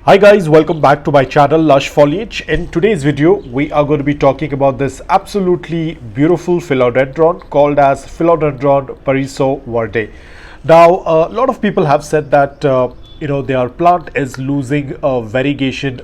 Hi guys, welcome back to my channel Lush Foliage. In today's video, we are going to be talking about this absolutely beautiful philodendron called as Philodendron Paraiso Verde. Now, a lot of people have said that their plant is losing variegation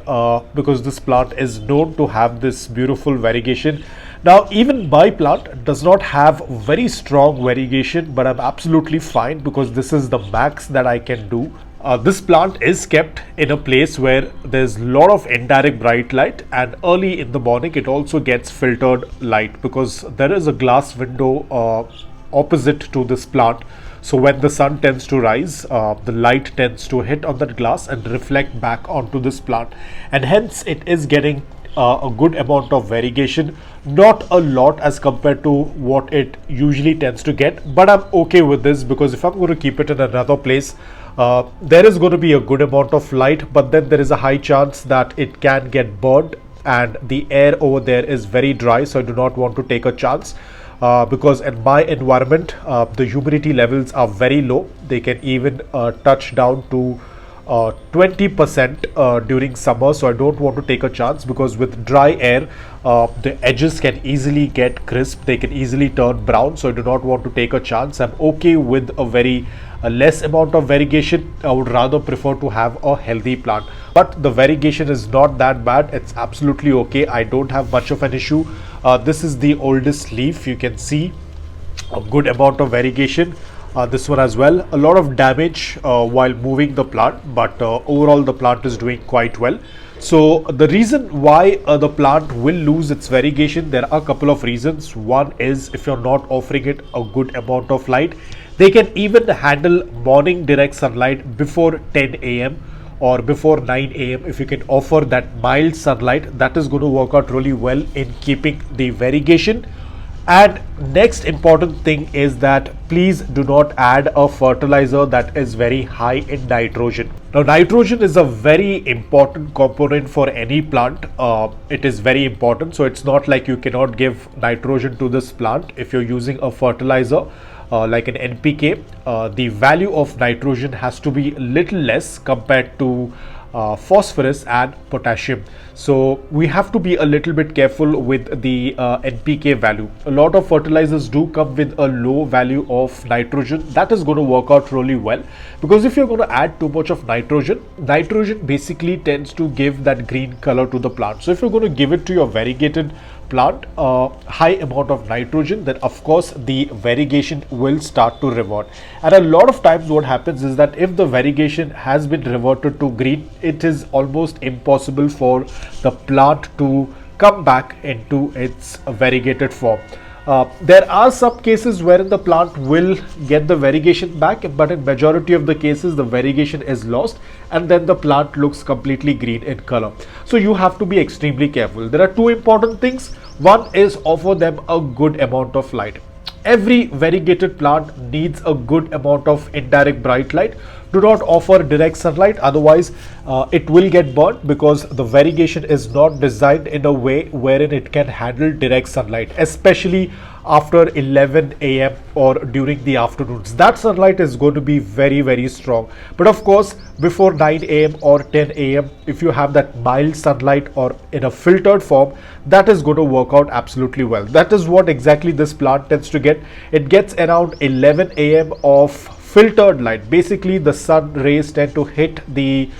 because this plant is known to have this beautiful variegation. Now, even my plant does not have very strong variegation, but I'm absolutely fine because this is the max that I can do. This plant is kept in a place where there's a lot of indirect bright light, and early in the morning it also gets filtered light because there is a glass window opposite to this plant. So when the sun tends to rise, the light tends to hit on that glass and reflect back onto this plant, and hence it is getting a good amount of variegation. Not a lot as compared to what it usually tends to get, but I'm okay with this because if I'm going to keep it in another place, there is going to be a good amount of light, but then there is a high chance that it can get burned, and the air over there is very dry, so I do not want to take a chance. Because in my environment the humidity levels are very low. They can even touch down to 20% during summer, so I don't want to take a chance because with dry air the edges can easily get crisp, they can easily turn brown, so I do not want to take a chance. I'm okay with a less amount of variegation. I would rather prefer to have a healthy plant, but the variegation is not that bad. It's absolutely okay. I don't have much of an issue. This is the oldest leaf. You can see a good amount of variegation. This one as well, a lot of damage while moving the plant, but overall the plant is doing quite well. So the reason why the plant will lose its variegation, there are a couple of reasons. One is if you're not offering it a good amount of light. They can even handle morning direct sunlight before 10 a.m. or before 9 a.m. If you can offer that mild sunlight, that is going to work out really well in keeping the variegation. And next important thing is that please do not add a fertilizer that is very high in nitrogen. Now, nitrogen is a very important component for any plant. It is very important, so it's not like you cannot give nitrogen to this plant if you're using a fertilizer like an NPK. The value of nitrogen has to be a little less compared to phosphorus and potassium, so we have to be a little bit careful with the NPK value. A lot of fertilizers do come with a low value of nitrogen. That is going to work out really well, because if you're going to add too much of nitrogen basically tends to give that green color to the plant. So if you're going to give it to your variegated plant high amount of nitrogen, then of course the variegation will start to revert. And a lot of times what happens is that if the variegation has been reverted to green, it is almost impossible for the plant to come back into its variegated form. There are some cases wherein the plant will get the variegation back, but in majority of the cases the variegation is lost and then the plant looks completely green in color. So you have to be extremely careful. There are two important things. One is offer them a good amount of light. Every variegated plant needs a good amount of indirect bright light. Do not offer direct sunlight, otherwise it will get burnt, because the variegation is not designed in a way wherein it can handle direct sunlight, especially after 11 a.m. or during the afternoons. That sunlight is going to be very strong. But of course before 9 a.m. or 10 a.m. if you have that mild sunlight or in a filtered form, that is going to work out absolutely well. That is what exactly this plant tends to get. It gets around 11 a.m. of filtered light. Basically the sun rays tend to hit the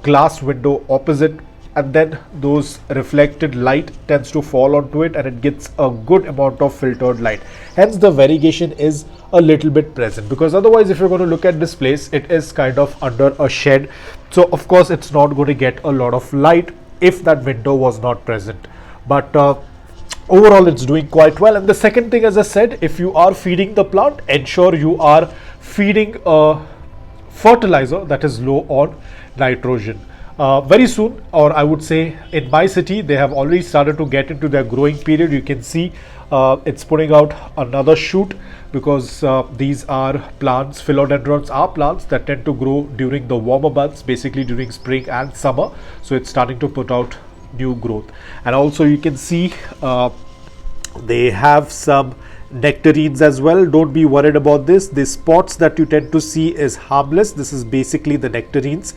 glass window opposite, and then those reflected light tends to fall onto it and it gets a good amount of filtered light. Hence the variegation is a little bit present, because otherwise if you're going to look at this place, it is kind of under a shed, so of course it's not going to get a lot of light if that window was not present. But overall it's doing quite well. And the second thing, as I said, if you are feeding the plant, ensure you are feeding a fertilizer that is low on nitrogen. Very soon, or I would say in my city, they have already started to get into their growing period. You can see it's putting out another shoot, because these are plants, philodendrons are plants that tend to grow during the warmer months, basically during spring and summer. So it's starting to put out new growth. And also you can see they have some nectarines as well. Don't be worried about this. The spots that you tend to see is harmless. This is basically the nectarines.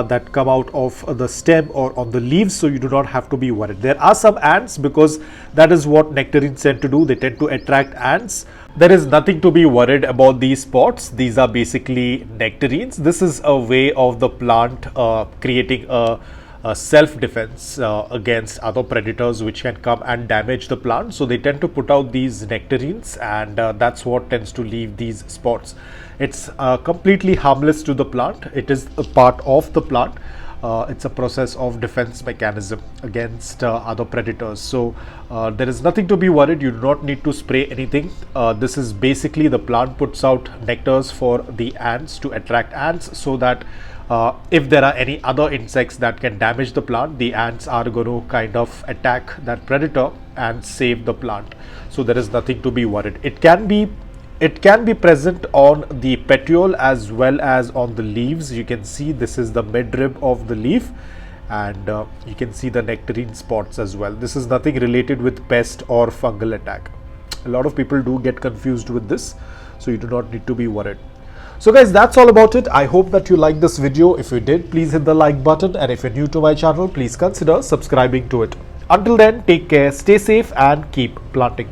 that come out of the stem or on the leaves, so you do not have to be worried. There are some ants, because that is what nectarines tend to do. They tend to attract ants. There is nothing to be worried about these spots. These are basically nectarines. This is a way of the plant creating a self-defense against other predators which can come and damage the plant. So they tend to put out these nectarines, and that's what tends to leave these spots. It's completely harmless to the plant. It is a part of the plant. It's a process of defense mechanism against other predators. So there is nothing to be worried. You do not need to spray anything. This is basically the plant puts out nectars for the ants to attract ants, so that if there are any other insects that can damage the plant, the ants are going to kind of attack that predator and save the plant. So there is nothing to be worried. It can be present on the petiole as well as on the leaves. You can see this is the midrib of the leaf, and you can see the nectarine spots as well. This is nothing related with pest or fungal attack. A lot of people do get confused with this, so you do not need to be worried. So guys, that's all about it. I hope that you liked this video. If you did, please hit the like button, and if you're new to my channel, please consider subscribing to it. Until then, take care, stay safe, and keep planting.